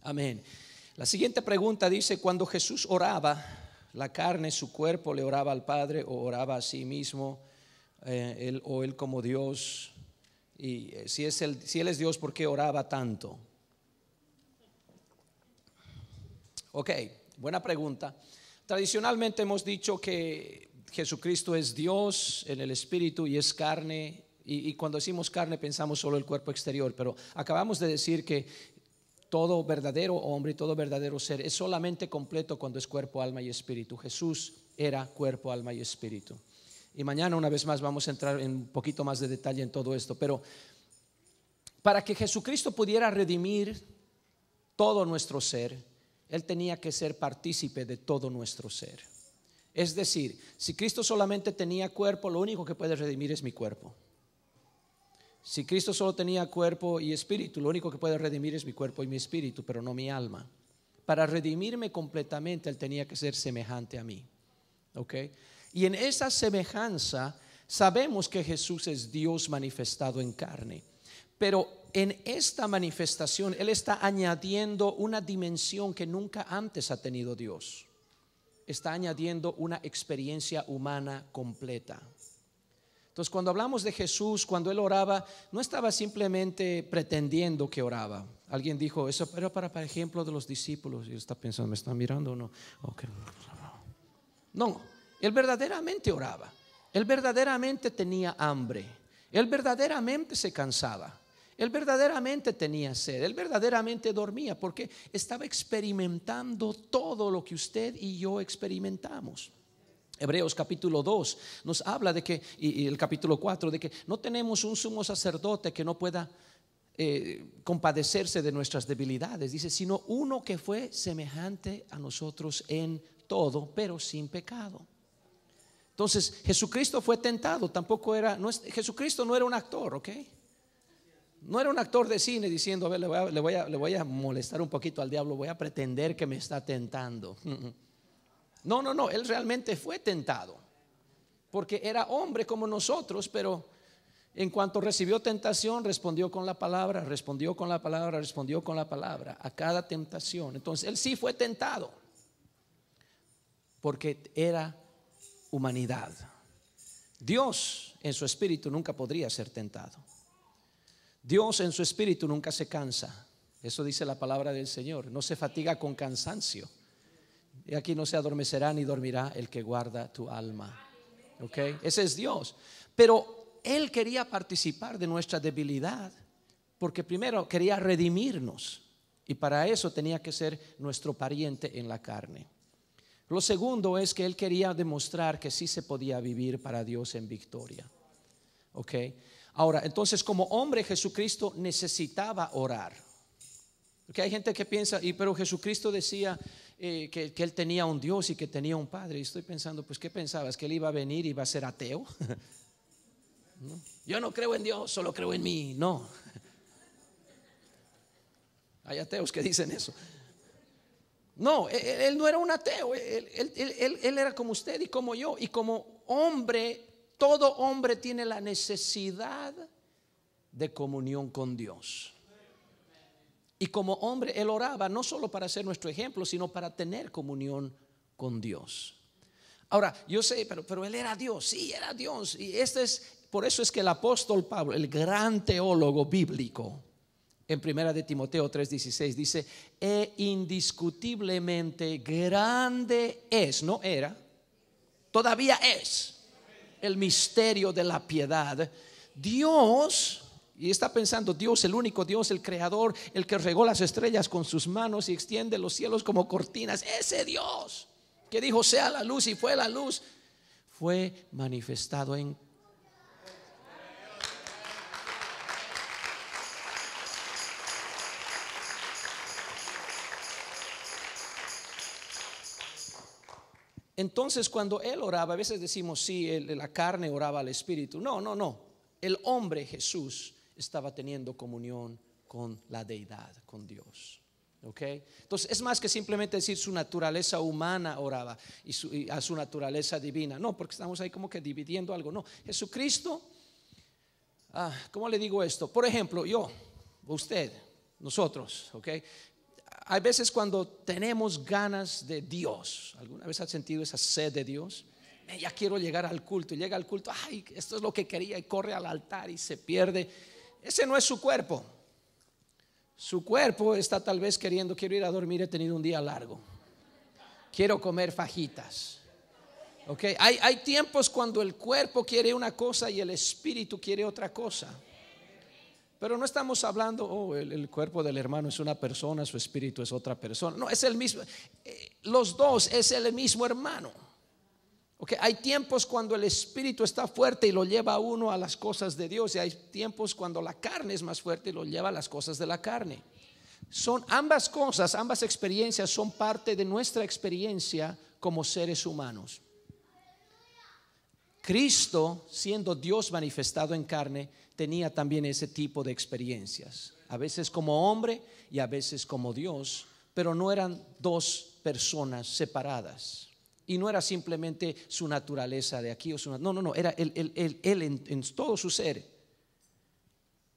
Amén. La siguiente pregunta dice: cuando Jesús oraba, la carne, su cuerpo, le oraba al Padre o oraba a sí mismo, él como Dios. Y si él es Dios, ¿por qué oraba tanto? Ok, buena pregunta. Tradicionalmente hemos dicho que Jesucristo es Dios en el espíritu y es carne. Y cuando decimos carne pensamos solo el cuerpo exterior, pero acabamos de decir que todo verdadero hombre y todo verdadero ser es solamente completo cuando es cuerpo, alma y espíritu. Jesús era cuerpo, alma y espíritu. Y mañana una vez más vamos a entrar en un poquito más de detalle en todo esto. Pero para que Jesucristo pudiera redimir todo nuestro ser, Él tenía que ser partícipe de todo nuestro ser. Es decir, si Cristo solamente tenía cuerpo, lo único que puede redimir es mi cuerpo. Si Cristo solo tenía cuerpo y espíritu, lo único que puede redimir es mi cuerpo y mi espíritu, pero no mi alma. Para redimirme completamente, Él tenía que ser semejante a mí. ¿Ok? Y en esa semejanza sabemos que Jesús es Dios manifestado en carne. Pero en esta manifestación Él está añadiendo una dimensión que nunca antes ha tenido Dios. Está añadiendo una experiencia humana completa. Entonces, cuando hablamos de Jesús, cuando Él oraba, no estaba simplemente pretendiendo que oraba. Alguien dijo, eso era para ejemplo de los discípulos. Y está pensando, ¿me están mirando o no? Okay. No, Él verdaderamente oraba. Él verdaderamente tenía hambre. Él verdaderamente se cansaba. Él verdaderamente tenía sed. Él verdaderamente dormía porque estaba experimentando todo lo que usted y yo experimentamos. Hebreos capítulo 2 nos habla de que, y el capítulo 4, de que no tenemos un sumo sacerdote que no pueda compadecerse de nuestras debilidades. Dice, sino uno que fue semejante a nosotros en todo, pero sin pecado. Entonces, Jesucristo fue tentado. Jesucristo no era un actor, ¿ok? No era un actor de cine diciendo, a ver, le voy a molestar un poquito al diablo, voy a pretender que me está tentando. No, Él realmente fue tentado, porque era hombre como nosotros, pero en cuanto recibió tentación, respondió con la palabra, respondió con la palabra, respondió con la palabra a cada tentación. Entonces, Él sí fue tentado, porque era humanidad. Dios en su espíritu nunca podría ser tentado. Dios en su espíritu nunca se cansa. Eso dice la palabra del Señor. No se fatiga con cansancio. Y aquí no se adormecerá ni dormirá el que guarda tu alma. ¿Ok? Ese es Dios. Pero Él quería participar de nuestra debilidad, porque primero quería redimirnos, y para eso tenía que ser nuestro pariente en la carne. Lo segundo es que Él quería demostrar que sí se podía vivir para Dios en victoria. ¿Ok? Ahora, entonces, como hombre, Jesucristo necesitaba orar. Porque hay gente que piensa, pero Jesucristo decía que Él tenía un Dios y que tenía un Padre. Y estoy pensando, pues, ¿qué pensabas? ¿Que Él iba a venir y iba a ser ateo? ¿No? Yo no creo en Dios, solo creo en mí. No. Hay ateos que dicen eso. No, Él no era un ateo. Él era como usted y como yo. Y como hombre, todo hombre tiene la necesidad de comunión con Dios. Y como hombre Él oraba no solo para ser nuestro ejemplo, sino para tener comunión con Dios. Ahora, yo sé, pero Él era Dios. Sí, era Dios. Y por eso es que el apóstol Pablo, el gran teólogo bíblico, en 1 de Timoteo 3:16 dice, indiscutiblemente grande es, no era, todavía es el misterio de la piedad. Dios, y está pensando, Dios, el único Dios, el creador, el que regó las estrellas con sus manos y extiende los cielos como cortinas, ese Dios que dijo sea la luz y fue la luz, fue manifestado en Entonces, cuando Él oraba, a veces decimos, sí, la carne oraba al Espíritu. No. El hombre Jesús estaba teniendo comunión con la deidad, con Dios. ¿Okay? Entonces, es más que simplemente decir su naturaleza humana oraba y a su naturaleza divina. No, porque estamos ahí como que dividiendo algo. No, Jesucristo, ¿cómo le digo esto? Por ejemplo, yo, usted, nosotros, ¿ok? hay veces cuando tenemos ganas de Dios. ¿Alguna vez has sentido esa sed de Dios? Ya quiero llegar al culto. Y llega al culto, ay, esto es lo que quería, y corre al altar y se pierde. Ese no es su cuerpo. Su cuerpo está tal vez queriendo, quiero ir a dormir, he tenido un día largo, quiero comer fajitas. Okay. Hay tiempos cuando el cuerpo quiere una cosa y el espíritu quiere otra cosa. Pero no estamos hablando, el cuerpo del hermano es una persona, su espíritu es otra persona. No, es el mismo. Los dos es el mismo hermano. Okay. Hay tiempos cuando el espíritu está fuerte y lo lleva a uno a las cosas de Dios, y hay tiempos cuando la carne es más fuerte y lo lleva a las cosas de la carne. Son ambas cosas, ambas experiencias son parte de nuestra experiencia como seres humanos. Cristo, siendo Dios manifestado en carne, tenía también ese tipo de experiencias, a veces como hombre y a veces como Dios, pero no eran dos personas separadas. Y no era simplemente su naturaleza de aquí o su, no, era él en todo su ser.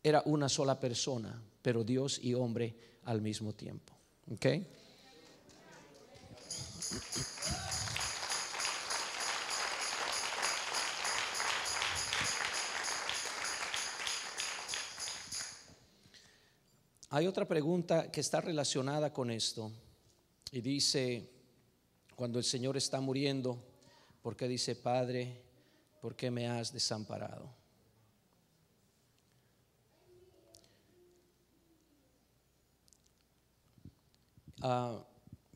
Era una sola persona, pero Dios y hombre al mismo tiempo. ¿Ok? Hay otra pregunta que está relacionada con esto y dice, cuando el Señor está muriendo, ¿por qué dice, Padre, por qué me has desamparado?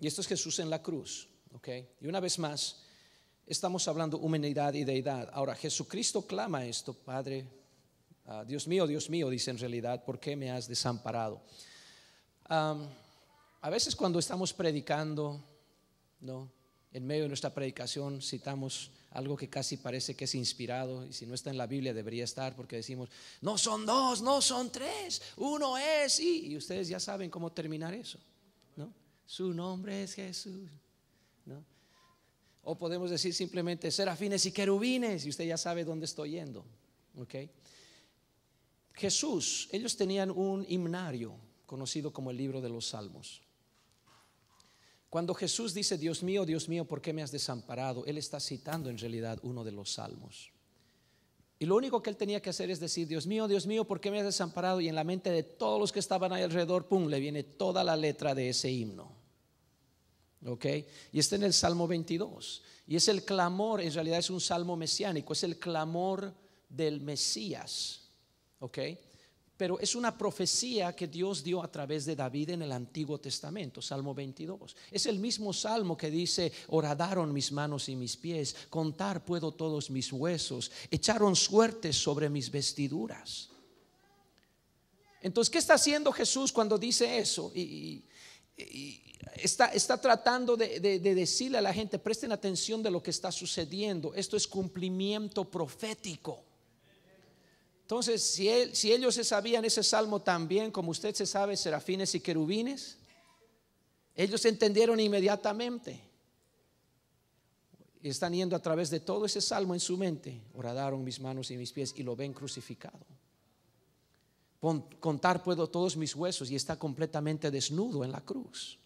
Y esto es Jesús en la cruz, ¿okay? Y una vez más, estamos hablando humanidad y deidad. Ahora, Jesucristo clama esto, Padre, Dios mío, dice en realidad, ¿por qué me has desamparado? A veces cuando estamos predicando, ¿no?, en medio de nuestra predicación citamos algo que casi parece que es inspirado, y si no está en la Biblia debería estar, porque decimos, no son dos, no son tres, uno es, y ustedes ya saben cómo terminar eso, ¿no? Su nombre es Jesús, ¿no? O podemos decir simplemente serafines y querubines, y usted ya sabe dónde estoy yendo, ¿ok? Jesús, ellos tenían un himnario conocido como el libro de los Salmos. Cuando Jesús dice, Dios mío, ¿por qué me has desamparado?, Él está citando en realidad uno de los salmos. Y lo único que Él tenía que hacer es decir, Dios mío, ¿por qué me has desamparado? Y en la mente de todos los que estaban ahí alrededor, pum, le viene toda la letra de ese himno. ¿Ok? Y está en el Salmo 22. Y es el clamor, en realidad es un salmo mesiánico, es el clamor del Mesías. ¿Ok? Pero es una profecía que Dios dio a través de David en el Antiguo Testamento, Salmo 22. Es el mismo salmo que dice, horadaron mis manos y mis pies, contar puedo todos mis huesos, echaron suertes sobre mis vestiduras. Entonces, ¿qué está haciendo Jesús cuando dice eso? Y está tratando de decirle a la gente, presten atención de lo que está sucediendo. Esto es cumplimiento profético. Entonces, si ellos se sabían ese salmo tan bien como usted se sabe serafines y querubines, ellos entendieron inmediatamente. Y están yendo a través de todo ese salmo en su mente. Horadaron mis manos y mis pies, y lo ven crucificado. Contar puedo todos mis huesos, y está completamente desnudo en la cruz.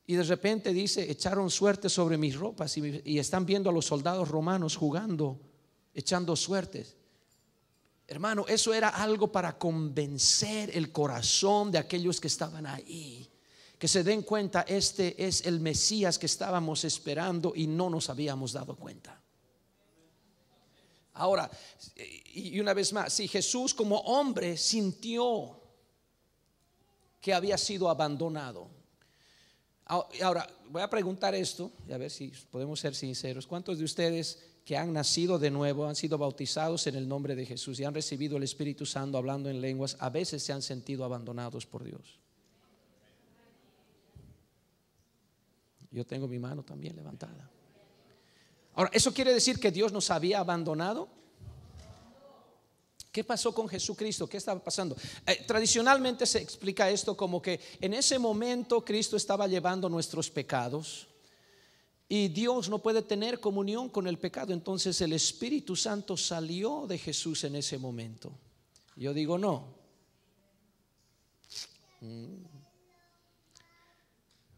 Y de repente dice, echaron suerte sobre mis ropas, y están viendo a los soldados romanos jugando, echando suertes. Hermano, eso era algo para convencer el corazón de aquellos que estaban ahí, que se den cuenta, este es el Mesías que estábamos esperando y no nos habíamos dado cuenta. Ahora, y una vez más, si Jesús como hombre sintió que había sido abandonado. Ahora, voy a preguntar esto, y a ver si podemos ser sinceros. ¿Cuántos de ustedes que han nacido de nuevo, han sido bautizados en el nombre de Jesús y han recibido el Espíritu Santo hablando en lenguas, a veces se han sentido abandonados por Dios? Yo tengo mi mano también levantada. Ahora, ¿eso quiere decir que Dios nos había abandonado? ¿Qué pasó con Jesucristo? ¿Qué estaba pasando? Tradicionalmente se explica esto como que en ese momento Cristo estaba llevando nuestros pecados y Dios no puede tener comunión con el pecado. Entonces el Espíritu Santo salió de Jesús en ese momento. Yo digo no.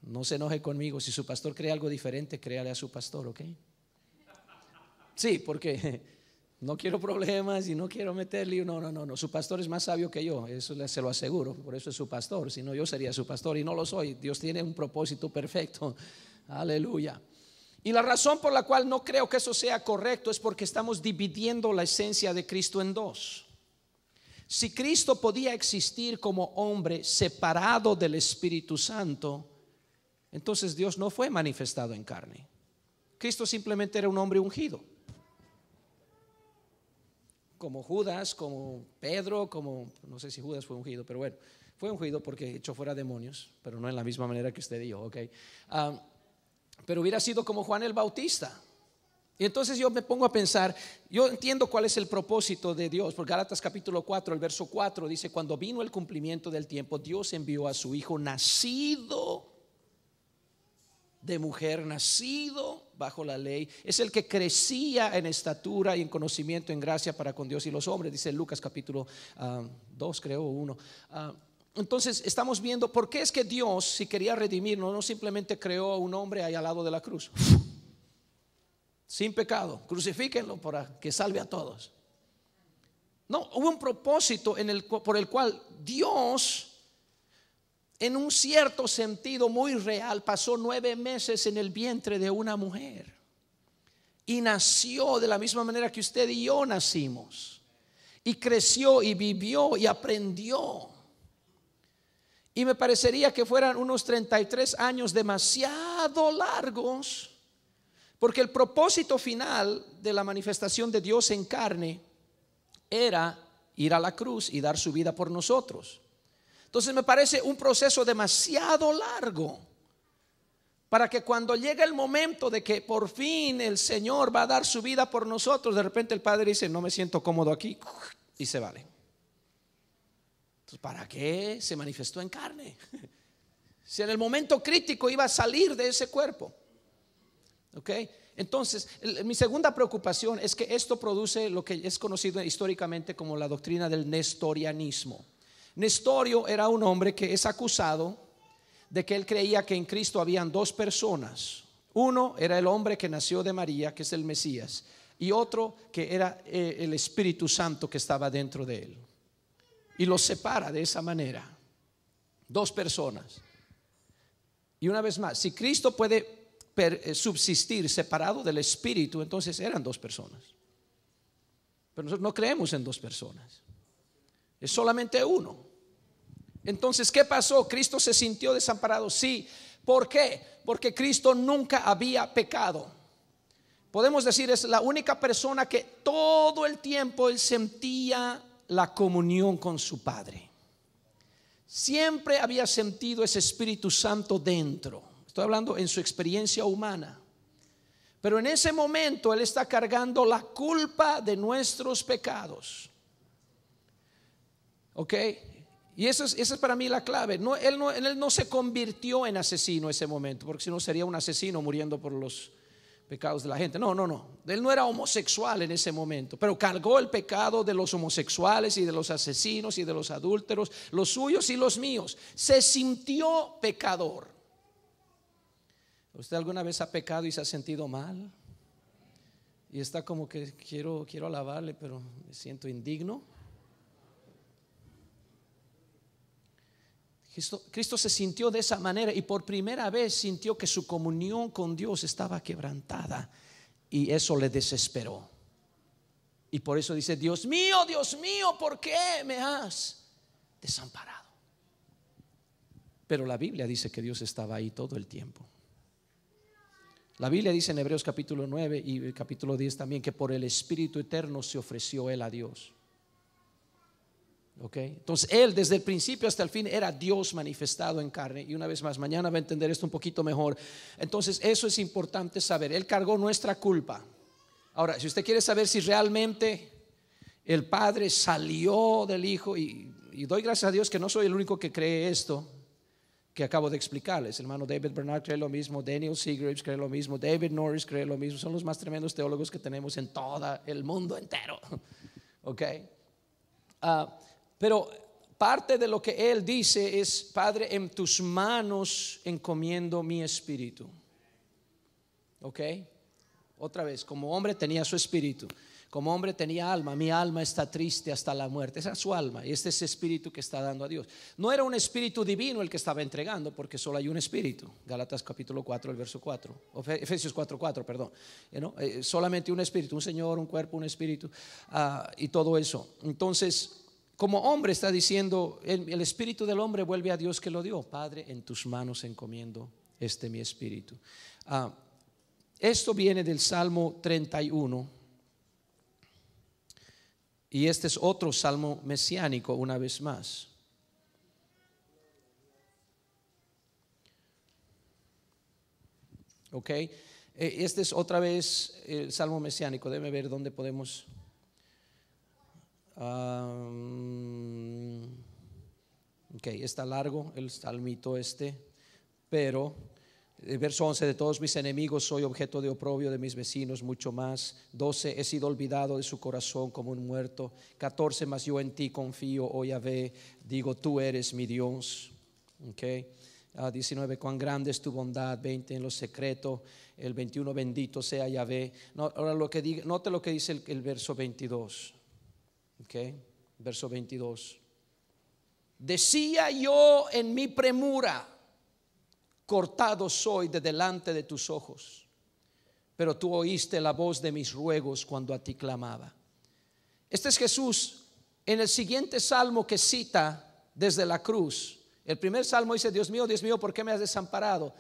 No se enoje conmigo. Si su pastor cree algo diferente, créale a su pastor, ¿ok? Sí, porque no quiero problemas y no quiero meterle. No. Su pastor es más sabio que yo, eso se lo aseguro. Por eso es su pastor. Si no, yo sería su pastor y no lo soy. Dios tiene un propósito perfecto. Aleluya. Y la razón por la cual no creo que eso sea correcto es porque estamos dividiendo la esencia de Cristo en dos. Si Cristo podía existir como hombre separado del Espíritu Santo, entonces Dios no fue manifestado en carne. Cristo simplemente era un hombre ungido. Como Judas, como Pedro, como no sé si Judas fue ungido, pero bueno, fue ungido porque echó fuera demonios, pero no en la misma manera que usted y yo, ¿ok? Pero hubiera sido como Juan el Bautista. Y entonces yo me pongo a pensar, yo entiendo cuál es el propósito de Dios, porque Gálatas capítulo 4, el verso 4 dice: cuando vino el cumplimiento del tiempo, Dios envió a su Hijo nacido de mujer, nacido bajo la ley. Es el que crecía en estatura y en conocimiento, en gracia para con Dios y los hombres, dice Lucas capítulo 2, creo, 1. Entonces estamos viendo por qué es que Dios, si quería redimirnos, no simplemente creó a un hombre ahí al lado de la cruz sin pecado, crucifíquenlo para que salve a todos. No, hubo un propósito por el cual Dios, en un cierto sentido muy real, pasó 9 meses en el vientre de una mujer y nació de la misma manera que usted y yo nacimos, y creció y vivió y aprendió. Y me parecería que fueran unos 33 años demasiado largos, porque el propósito final de la manifestación de Dios en carne era ir a la cruz y dar su vida por nosotros. Entonces me parece un proceso demasiado largo para que cuando llegue el momento de que por fin el Señor va a dar su vida por nosotros, de repente el Padre dice: no me siento cómodo aquí, y se vale. Entonces, ¿para qué se manifestó en carne? Si en el momento crítico iba a salir de ese cuerpo. ¿Ok? Entonces, mi segunda preocupación es que esto produce lo que es conocido históricamente como la doctrina del nestorianismo. Nestorio era un hombre que es acusado de que él creía que en Cristo habían 2 personas. Uno era el hombre que nació de María, que es el Mesías, y otro que era el Espíritu Santo que estaba dentro de él. Y los separa de esa manera: 2 personas. Y una vez más, si Cristo puede subsistir separado del Espíritu, entonces eran 2 personas. Pero nosotros no creemos en 2 personas, es solamente uno. Entonces, ¿qué pasó? ¿Cristo se sintió desamparado? Sí. ¿Por qué? Porque Cristo nunca había pecado. Podemos decir, es la única persona que todo el tiempo él sentía la comunión con su Padre. Siempre había sentido ese Espíritu Santo dentro. Estoy hablando en su experiencia humana. Pero en ese momento él está cargando la culpa de nuestros pecados. ¿Ok? Y esa es para mí la clave. Él no se convirtió en asesino ese momento, porque si no sería un asesino muriendo por los pecados de la gente. No. Él no era homosexual en ese momento, pero cargó el pecado de los homosexuales y de los asesinos y de los adúlteros, los suyos y los míos. Se sintió pecador. ¿Usted alguna vez ha pecado y se ha sentido mal? Y está como que quiero alabarle, pero me siento indigno. Cristo se sintió de esa manera y por primera vez sintió que su comunión con Dios estaba quebrantada, y eso le desesperó. Y por eso dice: Dios mío, ¿por qué me has desamparado? Pero la Biblia dice que Dios estaba ahí todo el tiempo. La Biblia dice en Hebreos capítulo 9 y capítulo 10 también que por el Espíritu eterno se ofreció él a Dios. Okay. Entonces él desde el principio hasta el fin era Dios manifestado en carne. Y una vez más, mañana va a entender esto un poquito mejor. Entonces eso es importante saber. Él cargó nuestra culpa. Ahora, si usted quiere saber si realmente el Padre salió del Hijo, y doy gracias a Dios que no soy el único que cree esto que acabo de explicarles. El hermano David Bernard cree lo mismo, Daniel Seagraves cree lo mismo, David Norris cree lo mismo. Son los más tremendos teólogos que tenemos en todo el mundo entero. Ok. Pero parte de lo que él dice es: Padre, en tus manos encomiendo mi espíritu. Ok, otra vez, como hombre tenía su espíritu, como hombre tenía alma. Mi alma está triste hasta la muerte. Esa es su alma, y este es el espíritu que está dando a Dios. No era un espíritu divino el que estaba entregando, porque solo hay un espíritu. Gálatas capítulo 4, el verso 4, Efesios 4:4, perdón. Solamente un espíritu, un Señor, un cuerpo, un espíritu, y todo eso. Entonces, como hombre está diciendo, el espíritu del hombre vuelve a Dios que lo dio. Padre, en tus manos encomiendo mi espíritu. Esto viene del Salmo 31. Y este es otro salmo mesiánico una vez más. Ok, este es otra vez el salmo mesiánico. Déjame ver dónde podemos. Ok, está largo el salmito pero verso 11: de todos mis enemigos soy objeto de oprobio, de mis vecinos mucho más. 12: he sido olvidado de su corazón como un muerto. 14: mas yo en ti confío, oh Yahvé, digo tú eres mi Dios. Okay. 19: cuán grande es tu bondad. 20: en lo secreto. El 21: bendito sea Yahvé. Ahora note lo que dice el verso 22. Okay. Verso 22: decía yo en mi premura, cortado soy de delante de tus ojos, pero tú oíste la voz de mis ruegos cuando a ti clamaba. Este es Jesús en el siguiente salmo que cita desde la cruz. El primer salmo dice: Dios mío, ¿por qué me has desamparado?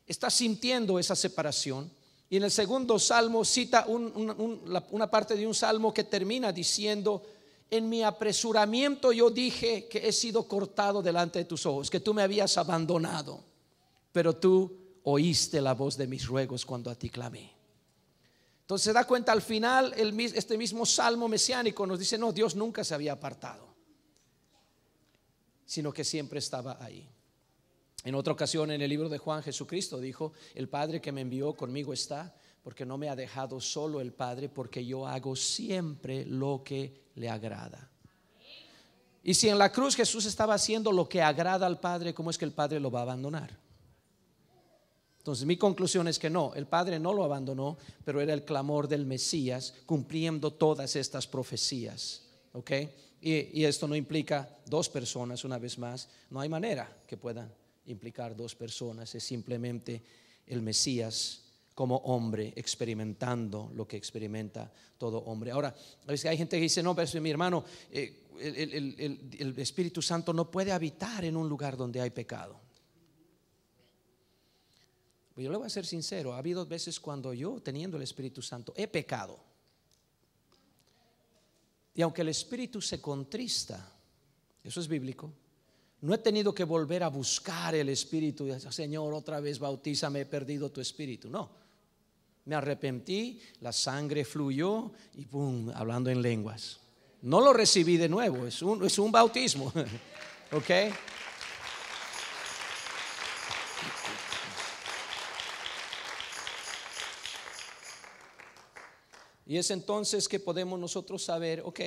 Está sintiendo esa separación. Y en el segundo salmo cita una parte de un salmo que termina diciendo: en mi apresuramiento yo dije que he sido cortado delante de tus ojos, que tú me habías abandonado, pero tú oíste la voz de mis ruegos cuando a ti clamé. Entonces se da cuenta al final, este mismo salmo mesiánico nos dice: no, Dios nunca se había apartado, sino que siempre estaba ahí. En otra ocasión, en el libro de Juan, Jesucristo dijo: el Padre que me envió conmigo está, porque no me ha dejado solo el Padre, porque yo hago siempre lo que le agrada. Y si en la cruz Jesús estaba haciendo lo que agrada al Padre, ¿cómo es que el Padre lo va a abandonar? Entonces mi conclusión es que no, el Padre no lo abandonó, pero era el clamor del Mesías cumpliendo todas estas profecías. ¿Ok? Y esto no implica dos personas, una vez más. No hay manera que puedan implicar dos personas. Es simplemente el Mesías como hombre experimentando lo que experimenta todo hombre. Ahora, a veces hay gente que dice: no, pero mi hermano, el Espíritu Santo no puede habitar en un lugar donde hay pecado. Yo le voy a ser sincero, ha habido veces cuando yo, teniendo el Espíritu Santo, he pecado. Y aunque el Espíritu se contrista, eso es bíblico, no he tenido que volver a buscar el Espíritu y decir: Señor, otra vez bautízame, he perdido tu Espíritu. No, me arrepentí, la sangre fluyó y pum, hablando en lenguas. No lo recibí de nuevo, es un bautismo. ¿Ok? Y es entonces que podemos nosotros saber: ok,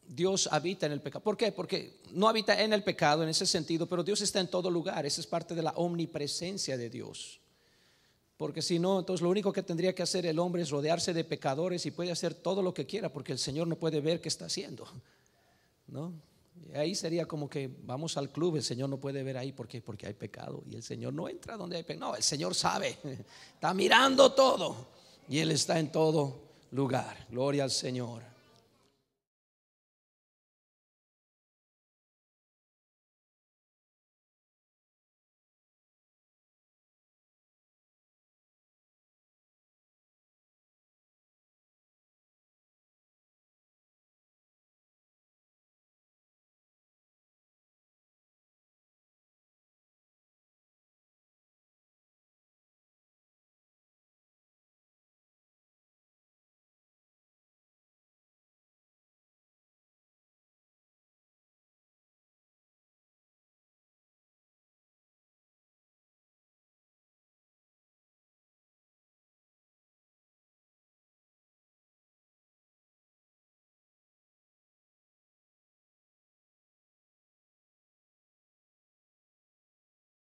Dios habita en el pecado. ¿Por qué? Porque no habita en el pecado en ese sentido, pero Dios está en todo lugar. Esa es parte de la omnipresencia de Dios. Porque si no, entonces lo único que tendría que hacer el hombre es rodearse de pecadores y puede hacer todo lo que quiera, porque el Señor no puede ver qué está haciendo, ¿no? Y ahí sería como que vamos al club, el Señor no puede ver ahí porque hay pecado, y el Señor no entra donde hay pecado. No, el Señor sabe, está mirando todo y Él está en todo lugar. Gloria al Señor.